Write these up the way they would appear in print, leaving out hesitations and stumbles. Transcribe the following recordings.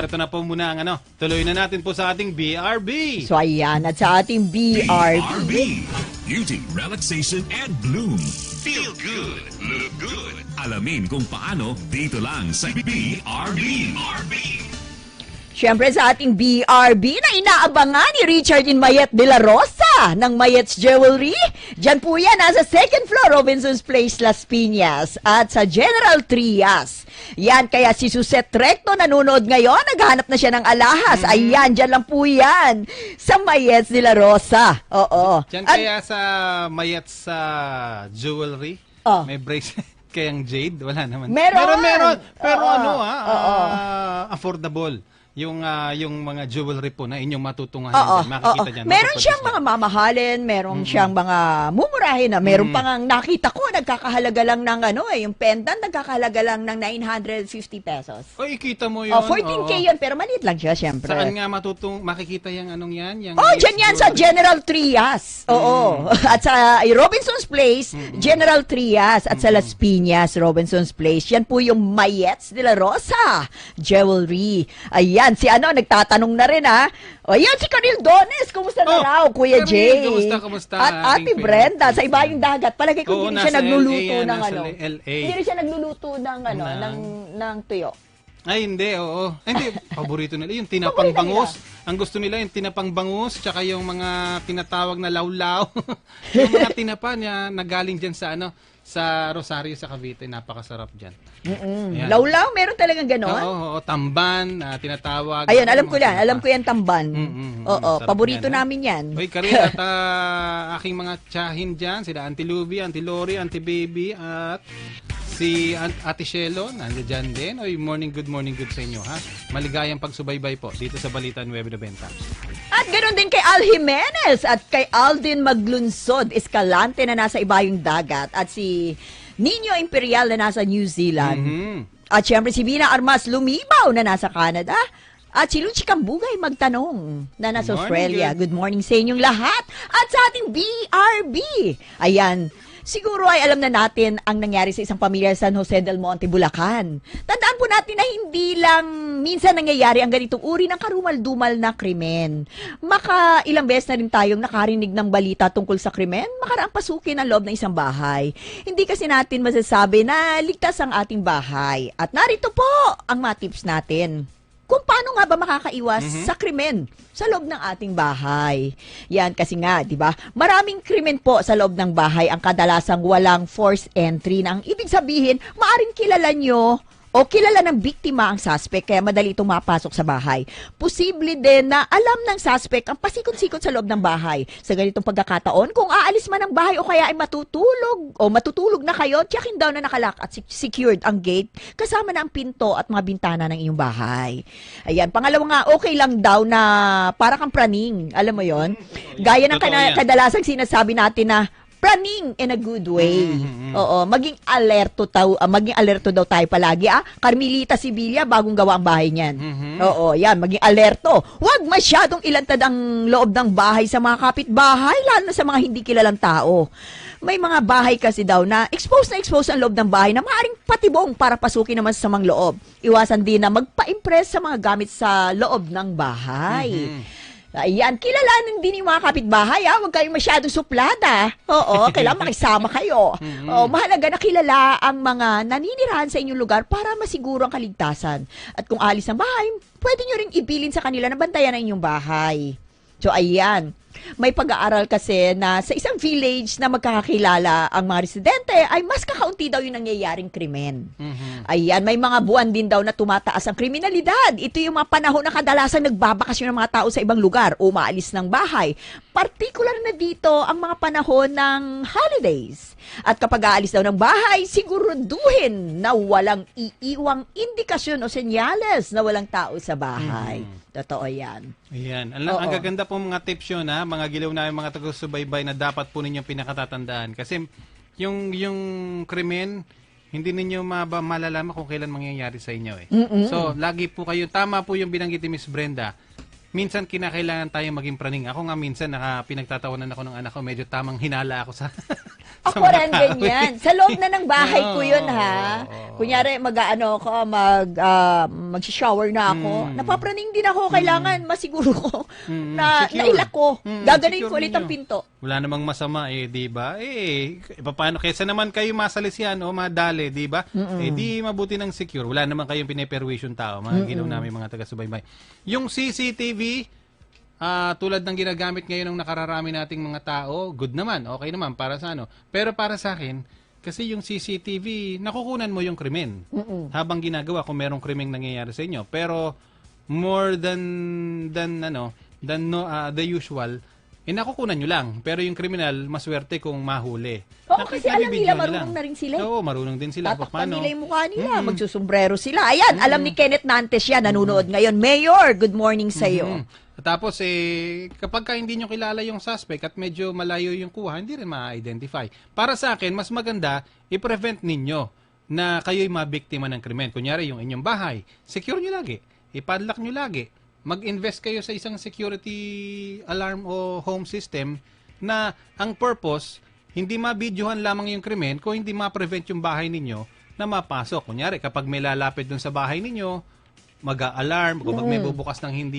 Ito na po muna ang tuloy na natin po sa ating BRB. So ayan, at sa ating BRB. BRB. Beauty, relaxation, and bloom. Feel good, look good. Alamin kung paano dito lang sa BRB. Siyempre sa ating BRB na inaabangan ni Richard Mayet de la Rosa ng Mayet's Jewelry. Diyan po yan, nasa second floor, Robinson's Place, Las Piñas. At sa General Trias. Yan, kaya si Suzette Recto nanonood ngayon. Naghanap na siya ng alahas. Ayan, diyan lang po yan. Sa Mayet's de la Rosa. Oo. Diyan kaya sa Mayet's Jewelry, may bracelet kayang jade? Wala naman. Meron. Pero affordable. Yung mga jewelry po na inyong matutungahan dyan, makikita dyan. Meron siyang mga mamahalin, meron siyang mga mumurahin na meron pang nakita ko, nagkakahalaga lang ng yung pendant, nagkakahalaga lang ng 950 pesos. O, ikita mo yun. 14K yun, pero maliit lang siya, siyempre. Saan nga makikita yung anong yan? Yung dyan yan sa General Trias. Oo. At sa Robinson's Place, General Trias. At sa Las Piñas, Robinson's Place. Yan po yung Mayet's de la Rosa Jewelry. Ayan, si nagtatanong na rin O yan, si Camille Dones. Kumusta na raw, Kuya Jay? Kumusta? At Ate Brenda, sa ibayong dagat. Palagay ko hindi siya nagluluto ng LA. Hindi rin siya nagluluto ng tuyo. Ay, hindi, oo. Ay, hindi, paborito nila yung tinapang bangus. Ang gusto nila yung tinapang bangus, tsaka yung mga tinatawag na lawlaw. Yung mga tinapa niya nagaling dyan sa Rosario, sa Cavite. Napakasarap dyan. Lawlaw, meron talagang ganon? Oo, tamban, tinatawag. Ayun, alam ko yan. Alam ko yan, tamban. Oo, sarap paborito yan, namin yan. Uy, Karina, at aking mga tsahin dyan, sila Auntie Luby, Auntie Lori, Auntie Baby, at si Ate Shelo, nandiyan dyan din. Oy, good morning, good sa inyo, ha? Maligayang pagsubaybay po dito sa Balita 990. At ganoon din kay Al Jimenez at kay Aldin Maglunsod, Escalante na nasa ibayong dagat. At si Nino Imperial na nasa New Zealand. At syempre si Bina Armas Lumibaw na nasa Canada. At si Luchi Cambugay magtanong na nasa Australia. Good morning sa inyong lahat. At sa ating BRB. Ayan. Siguro ay alam na natin ang nangyari sa isang pamilya sa San Jose del Monte, Bulacan. Tandaan po natin na hindi lang minsan nangyayari ang ganitong uri ng karumal-dumal na krimen. Ilang beses na rin tayong nakarinig ng balita tungkol sa krimen, makaraang pasukin ang loob ng isang bahay. Hindi kasi natin masasabi na ligtas ang ating bahay. At narito po ang mga tips natin kung paano nga ba makakaiwas sa krimen sa loob ng ating bahay. Yan kasi nga, di ba? Maraming krimen po sa loob ng bahay ang kadalasang walang forced entry. Na ang ibig sabihin, maaring kilala nyo o kilala ng biktima ang suspect kaya madali itong mapasok sa bahay. Posible din na alam ng suspect ang pasikot-sikot sa loob ng bahay. Sa ganitong pagkakataon, kung aalis man ng bahay o kaya ay matutulog na kayo, tiyakin daw na nakalak at secured ang gate kasama na ang pinto at mga bintana ng iyong bahay. Ayan, pangalawa nga, okay lang daw na para kang praning. Alam mo yon? Gaya ng kadalasang sinasabi natin na praning in a good way. Oo, maging alerto daw tayo palagi. Carmelita Sibilia, bagong gawa ang bahay niyan. Oo, yan, maging alerto. Huwag masyadong ilantad ang loob ng bahay sa mga kapitbahay, lalo na sa mga hindi kilalang tao. May mga bahay kasi daw na expose ang loob ng bahay na maaaring patibong para pasukin naman sa mga loob. Iwasan din na magpa-impress sa mga gamit sa loob ng bahay. Ayan, kilalanin din yung mga kapitbahay, huwag kayong masyadong suplada. Oo, kailangan makisama kayo. Mahalaga na kilala ang mga naninirahan sa inyong lugar para masiguro ang kaligtasan. At kung alis ng bahay, pwede nyo ring ibilin sa kanila na bantayan ang inyong bahay. So, ayan. May pag-aaral kasi na sa isang village na magkakakilala ang mga residente ay mas kakaunti daw yung nangyayaring krimen. Ayan, may mga buwan din daw na tumataas ang kriminalidad. Ito yung mga panahon na kadalasan nagbabakasyon ng mga tao sa ibang lugar o maalis ng bahay. Partikular na dito ang mga panahon ng holidays. At kapag aalis daw ng bahay, siguraduhin na walang iiwang indikasyon o senyales na walang tao sa bahay. Totoo yan. Ayan. Ang gaganda po mga tips yun, mga giliw na mga taga-subaybay na dapat po ninyong pinakatatandaan. Kasi yung krimen, hindi ninyo malalaman kung kailan mangyayari sa inyo. So, lagi po kayo, tama po yung binanggit ni Miss Brenda. Minsan kinakailangan tayong maging praning. Ako nga minsan pinagtatawanan ako ng anak ko, medyo tamang hinala ako sa Ako rin ganyan. Sa loob na ng bahay ko yun, ha? Oo. Kunyari, mag-shower na ako. Napapraning din ako. Kailangan masiguro ko na Secure. nailak ko. Gaganin Secure ko ulit ang ninyo. pinto. Wala namang masama di ba? Paano kaysa naman kayo masalisihan o madali, di ba? Di mabuti ng secure. Wala naman kayong pineperwisyon tao, mga ginaw namin mga taga-subaybay. Yung CCTV, tulad ng ginagamit ngayon ng nakararami nating mga tao, good naman, okay naman para sa ano. Pero para sa akin, kasi yung CCTV, nakukunan mo yung krimen. Habang ginagawa kung merong krimen nangyayari sa inyo. Pero more than the usual, nakukunan nyo lang. Pero yung kriminal, maswerte kung mahuli. Oo, kasi alam nila, Nabibidyoan nyo marunong lang. na rin sila. Oo, marunong din sila. Tatakpan Paano? nila yung mukha nila. Magsusumbrero sila. Ayan, alam ni Kenneth Nantes yan. Nanonood ngayon. Mayor, good morning sa iyo. Tapos, kapag ka hindi nyo kilala yung suspect at medyo malayo yung kuha, hindi rin ma-identify. Para sa akin, mas maganda, i-prevent ninyo na kayo'y mabiktima ng krimen. Kunyari, yung inyong bahay, secure nyo lagi. Ipadlock nyo lagi. Mag-invest kayo sa isang security alarm o home system na ang purpose, hindi mabidyohan lamang yung krimen kung hindi ma-prevent yung bahay ninyo na mapasok. Kunyari, kapag may lalapit dun sa bahay ninyo, mag-a-alarm, kapag may bubukas ng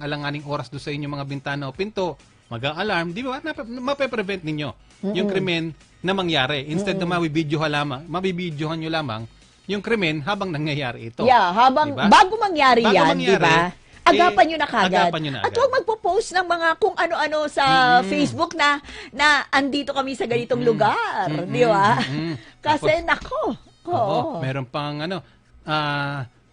alanganing oras doon sa inyong mga bintana o pinto, mag-a-alarm, di ba? Mape-prevent ninyo yung krimen na mangyari. Instead na mabibidyohan nyo lamang yung krimen habang nangyayari ito. Yeah, Diba? bago mangyari Bago yan, mangyari, di ba? Agapan nyo na kagad. agapan nyo na At agad. huwag magpo-post ng mga kung ano-ano sa Facebook na andito kami sa ganitong lugar, di ba? Kasi nako. Oo, meron pang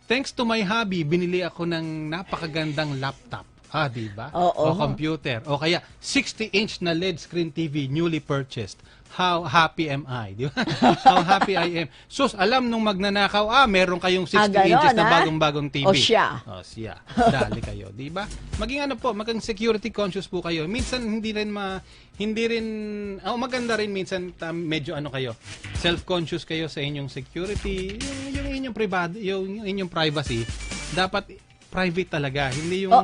thanks to my hobby, binili ako ng napakagandang laptop. Di ba? Oo. O computer. O kaya 60-inch na LED screen TV newly purchased. How happy am I? Di ba? How happy I am. Sus, alam nung magnanakaw, meron kayong 60 ganon, inches na ha? bagong-bagong TV. O siya. Dali kayo, di ba? Maging maging security conscious po kayo. Minsan maganda rin minsan medyo kayo, self-conscious kayo sa inyong security, yung inyong privado, yung inyong privacy, dapat private talaga, hindi yung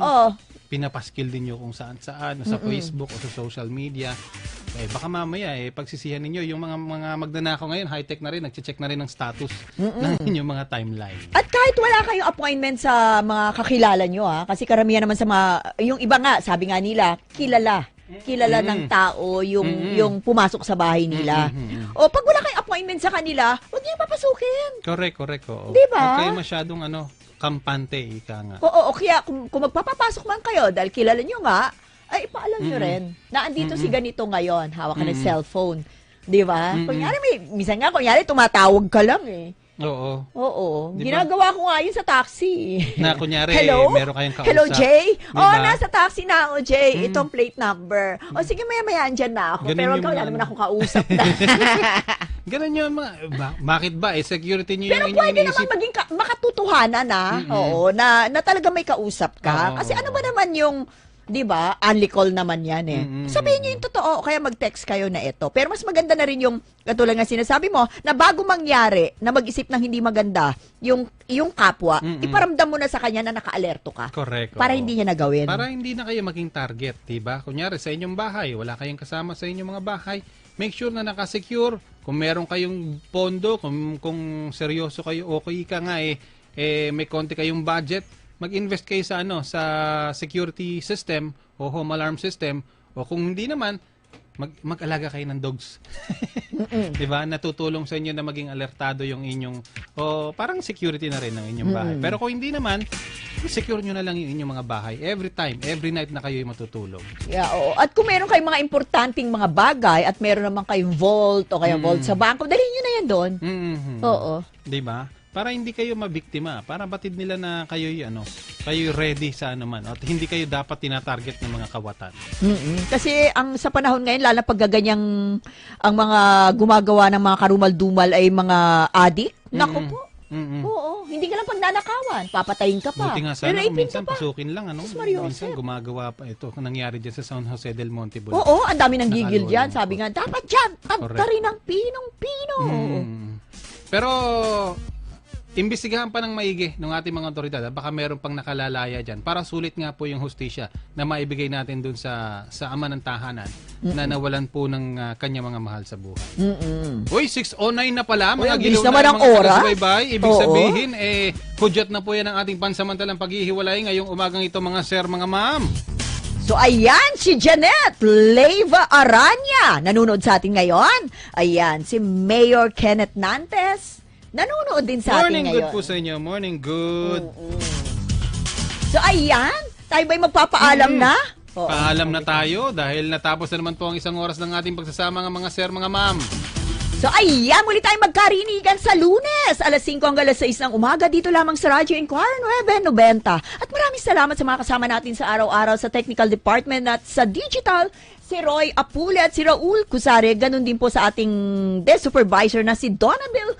pinapaskil din nyo kung saan-saan, sa Facebook o sa social media. Baka mamaya, pagsisihan ninyo, yung mga magnanakaw ngayon, high-tech na rin, nagche-check na rin ng status ng inyong mga timeline. At kahit wala kayong appointment sa mga kakilala nyo, kasi karamihan naman sa yung iba nga, sabi nga nila, kilala ng tao yung pumasok sa bahay nila. O pag wala kayong appointment sa kanila, huwag niyo papasukin. Correct. Oo. Diba? Huwag kayo masyadong kampante, ika nga. Oo, kaya kung magpapapasok man kayo dahil kilala nyo nga, ay ipaalam nyo rin na andito si ganito ngayon, hawak ka ng cellphone. Di ba? Kunyari, minsan nga, tumatawag ka lang eh. Oo. Diba? Ginagawa ko nga yun sa taxi. Na kunyari, Hello? meron kayong kausap. Hello, Jay? Diba? Nasa taxi na ako, Jay. Itong plate number. Sige, maya-maya, andyan na ako. Ganun Pero yung wala mga naman akong kausap na. Ganun yun. Bakit ba? Security nyo Pero yung inyong pwede naman iniisip. maging makatutuhanan Oo, na talaga may kausap ka. Oo. Kasi ano ba naman yung, di ba, only call naman yan eh. Sabihin nyo yung totoo, kaya mag-text kayo na ito. Pero mas maganda na rin yung, katulad nga sinasabi mo, na bago mangyari, na mag-isip ng hindi maganda, yung kapwa, iparamdam mo na sa kanya na naka-alerto ka. Correct. Para oo. hindi niya nagawin. Para hindi na kayo maging target, diba? Kunyari, sa inyong bahay, wala kayong kasama sa inyong mga bahay, make sure na nakasecure. Kung meron kayong pondo, kung seryoso kayo, okay ka nga may konti kayong budget, mag-invest kayo sa sa security system o home alarm system, o kung hindi naman, mag-alaga kayo ng dogs. 'Di ba? Natutulong sa inyo na maging alertado yung inyong parang security na rin ng inyong bahay. Pero kung hindi naman, secure nyo na lang yung inyong mga bahay every time, every night na kayo matutulog. Yeah, oo. At kung meron kayong mga importanteng mga bagay at meron naman kayong vault o kaya vault sa bangko, dalhin nyo na yan doon. Oo. 'Di ba? Para hindi kayo mabiktima, para batid nila na kayo'y kayo'y ready sa anuman at hindi kayo dapat tinatarget ng mga kawatan. Kasi sa panahon ngayon, lalo pag gaganyang ang mga gumagawa ng mga karumal-dumal ay mga addict, naku po. Oo, hindi ka lang pagnanakawan, papatayin ka pa. Buti nga sana Pero kung minsan pasukin lang, Mario minsan Joseph. gumagawa pa ito, nangyari dyan sa San Jose del Monte, Bulacan. Oo, ang dami ng gigil Nakalolo dyan. mo. Sabi nga, dapat dyan, Correct. tagtarin ng pinong-pino. Pero imbestigahan pa ng maigi ng ating mga otoridad. Baka meron pang nakalalaya dyan. Para sulit nga po yung hustisya na maibigay natin dun sa ama ng tahanan na nawalan po ng kanya mga mahal sa buhay. Uy, 6:09 na pala. Uy, Mga ang bilis gilaw naman na ang mga oras. taga-subaybay. Ibig Oo. sabihin, hudyat na po yan ang ating pansamantalang paghihiwalay ngayong umagang ito, mga sir, mga ma'am. So ayan, si Janet Leyva Aranya, nanonood sa atin ngayon. Ayan, si Mayor Kenneth Nantes, nanonood din sa atin Morning ngayon. good po sa inyo. Morning good. So ayan, tayo ba'y magpapaalam na? Oo. Paalam na tayo dahil natapos na naman po ang isang oras ng ating pagsasama ng mga sir, mga ma'am. So ayan, muli tayong magkarinigan sa Lunes, alas 5 hanggang alas 6 ng umaga, dito lamang sa Radyo Inquirer 990. At maraming salamat sa mga kasama natin sa araw-araw sa Technical Department at sa Digital, si Roy Apule at si Raul Cusare. Ganun din po sa ating desk supervisor na si Donabel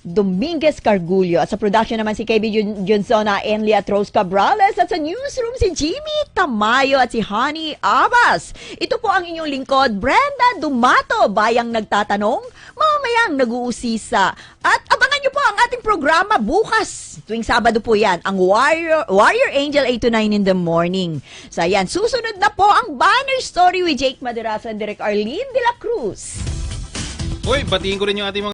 Dominguez Cargullo. At sa production naman si KB Jonsona, Enli at Rose Cabrales. At sa newsroom si Jimmy Tamayo at si Honey Abbas. Ito po ang inyong lingkod, Brenda Dumato, bayang nagtatanong, mamayang nag-uusisa. At abangan nyo po ang ating programa bukas. Tuwing Sabado po yan, ang Warrior Angel 8 to 9 in the morning. So ayan, susunod na po ang Banner Story with Jake Maderasa and Direk Arlene de la Cruz. Uy, batiin ko rin yung ating mga